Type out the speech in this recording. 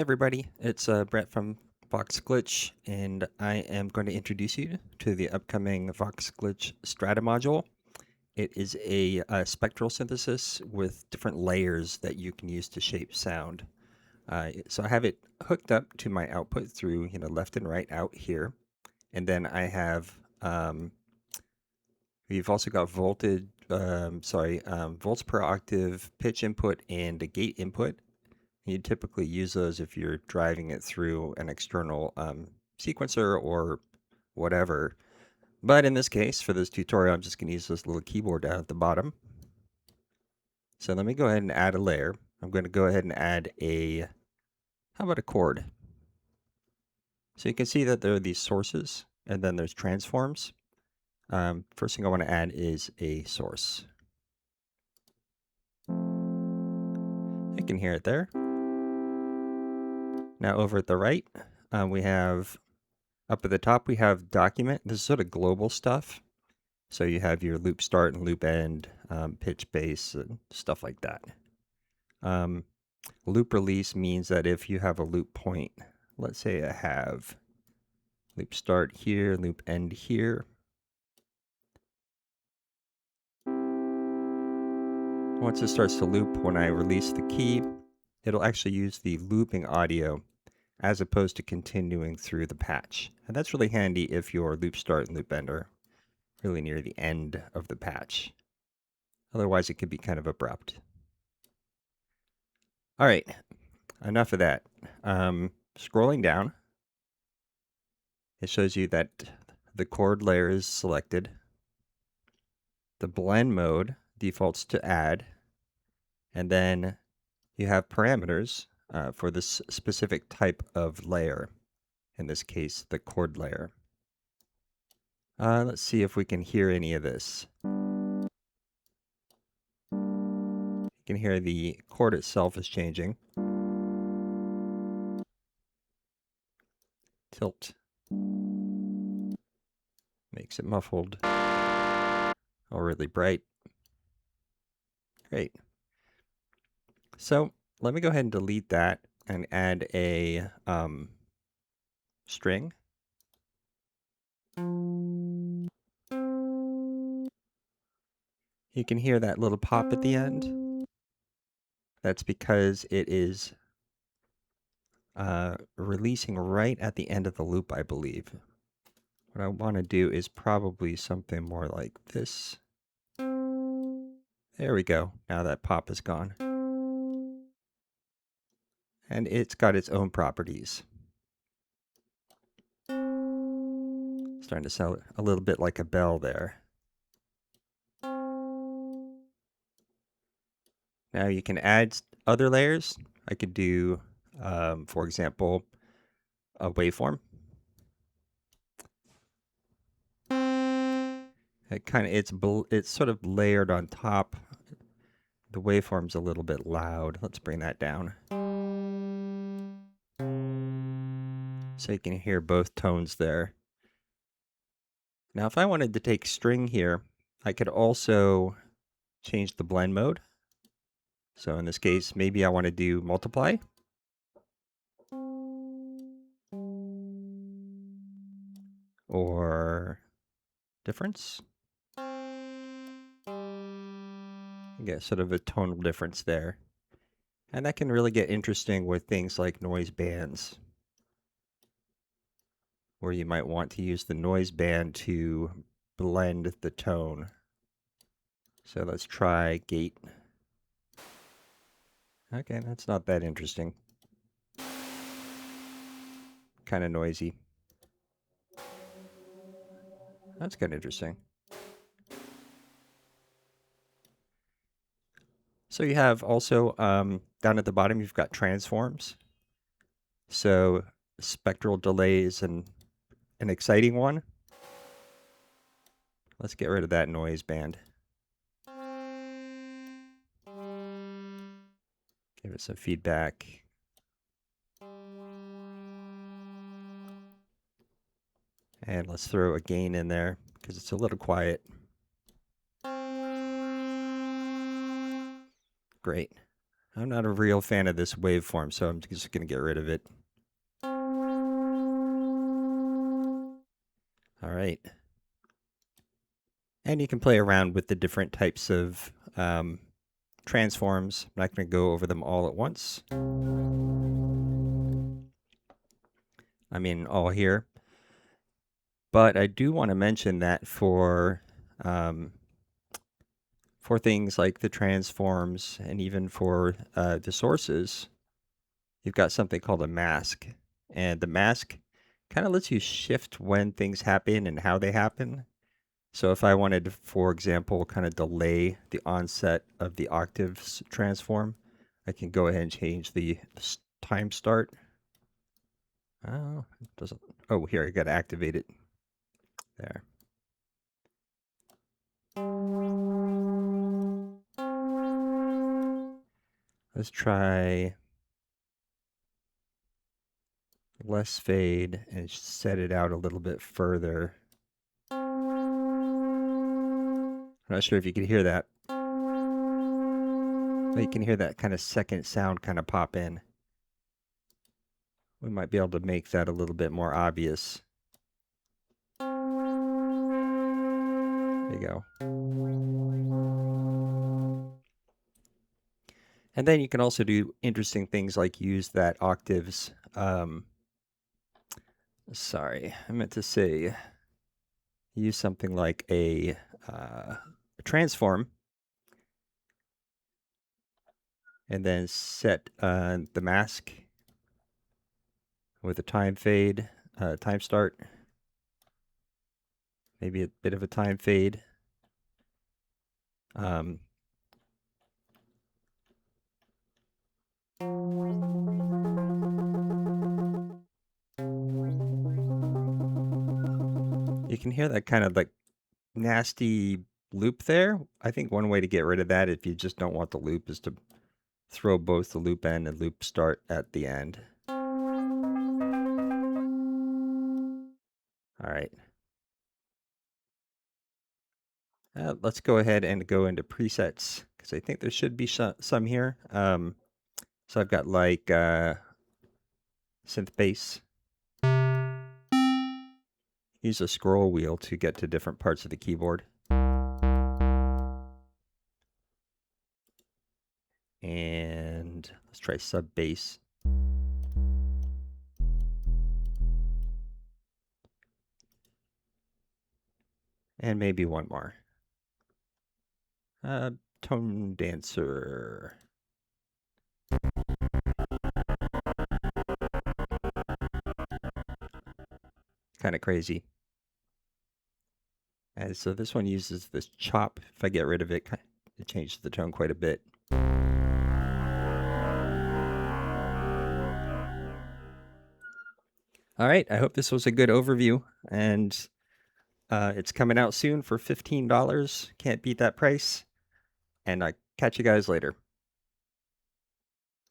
Everybody, it's Brett from Voxglitch, and I am going to introduce you to the upcoming Voxglitch Strata module. It is a spectral synthesis with different layers that you can use to shape sound. So I have it hooked up to my output through left and right out here, and then I have we've also got volts per octave, pitch input, and a gate input. You typically use those if you're driving it through an external sequencer or whatever. But in this case, for this tutorial, I'm just going to use this little keyboard down at the bottom. So let me go ahead and add a layer. I'm going to go ahead and add how about a chord? So you can see that there are these sources, and then there's transforms. First thing I want to add is a source. You can hear it there. Now over at the right, we have up at the top, we have document. This is sort of global stuff. So you have your loop start and loop end, pitch base, and stuff like that. Loop release means that if you have a loop point, let's say I have loop start here, loop end here. Once it starts to loop, when I release the key, it'll actually use the looping audio as opposed to continuing through the patch. And that's really handy if your loop start and loop end are really near the end of the patch. Otherwise, it could be kind of abrupt. All right, enough of that. Scrolling down, it shows you that the chord layer is selected. The blend mode defaults to add. And then you have parameters for this specific type of layer. In this case, the chord layer. Let's see if we can hear any of this. You can hear the chord itself is changing. Tilt. Makes it muffled. Or really bright. Great. So let me go ahead and delete that and add a string. You can hear that little pop at the end. That's because it is releasing right at the end of the loop, I believe. What I want to do is probably something more like this. There we go. Now that pop is gone. And it's got its own properties. Starting to sound a little bit like a bell there. Now you can add other layers. I could do, for example, a waveform. It's sort of layered on top. The waveform's a little bit loud. Let's bring that down. So you can hear both tones there. Now if I wanted to take string here, I could also change the blend mode. So in this case, maybe I want to do multiply. Or difference. You get sort of a tonal difference there. And that can really get interesting with things like noise bands, where you might want to use the noise band to blend the tone. So let's try gate. Okay, that's not that interesting. Kind of noisy. That's kind of interesting. So you have also, down at the bottom, you've got transforms. So spectral delay is an exciting one. Let's get rid of that noise band. Give it some feedback. And let's throw a gain in there because it's a little quiet. Great. I'm not a real fan of this waveform, so I'm just going to get rid of it. All right. And you can play around with the different types of transforms. I'm not going to go over them all at once. I mean, all here. But I do want to mention that for things like the transforms and even for the sources, you've got something called a mask. And the mask kind of lets you shift when things happen and how they happen. So if I wanted to, for example, kind of delay the onset of the octaves transform, I can go ahead and change the time start. Oh, it doesn't. Oh, here, I got to activate it. There. Let's try less fade and set it out a little bit further. I'm not sure if you can hear that. But you can hear that kind of second sound kind of pop in. We might be able to make that a little bit more obvious. There you go. And then you can also do interesting things like use that octaves. Sorry, I meant to say use something like a transform and then set the mask with a time fade, time start, maybe a bit of a time fade. You can hear that kind of like nasty loop there. I think one way to get rid of that, if you just don't want the loop, is to throw both the loop end and loop start at the end. All right. Let's go ahead and go into presets because I think there should be some here. So I've got like synth bass. Use a scroll wheel to get to different parts of the keyboard. And let's try sub bass. And maybe one more. Tone dancer. Kind of crazy. And so this one uses this chop. If I get rid of it, it changes the tone quite a bit. All right, I hope this was a good overview, and it's coming out soon for $15. Can't beat that price. And I catch you guys later.